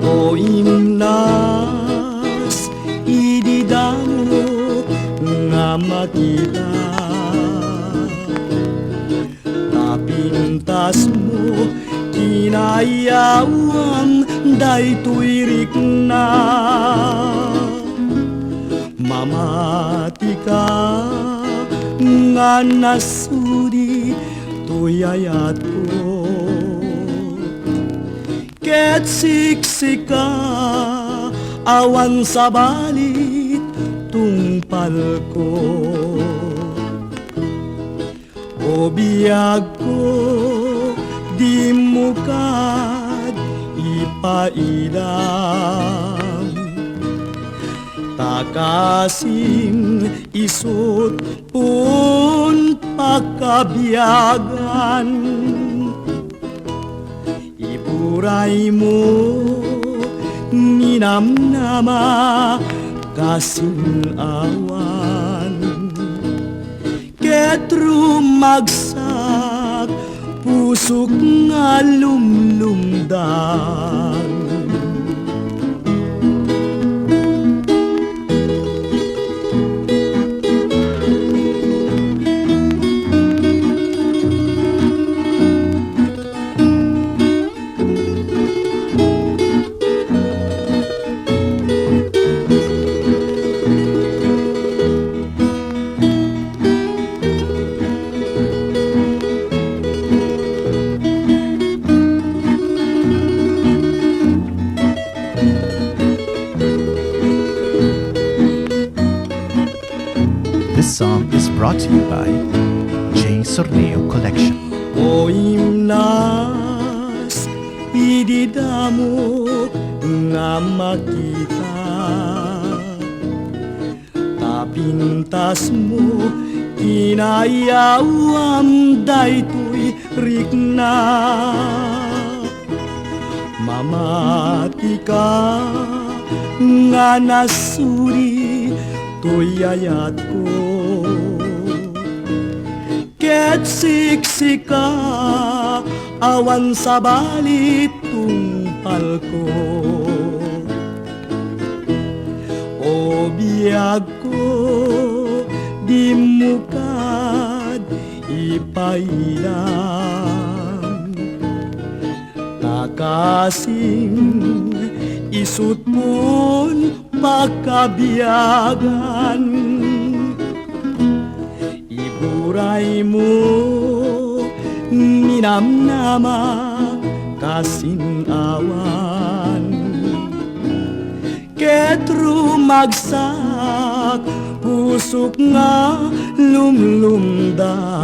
O imnas, ididamo nga makita. Tapintas mo, kinayawan, daytoy rikna. Mamati ka nga nasudi, tuyayat ko. Ket siksika, awan sa balit, tungpal ko. O biyag ko, di mo kad ipailam. Takasing isut pun pakabiyagan. Ipuray mo ninamnama kasing awan. Ket rumagsak pusok nga lumlumdan. This song is brought to you by J. Sorneo Collection. O imnas, ididamo nga makita. Tapintas mo, kinayawam, daytoy rikna. Mamati ka nga nasuri, tuyayat ko. Ket siksika, awan sa balit, tungpal ko. O biyag ko, di mo kad ipailam. Takasing isut pun pakabiyagan. Iburay mo ninamnama kasing awan. Ket rumagsak pusok nga lumlumdan.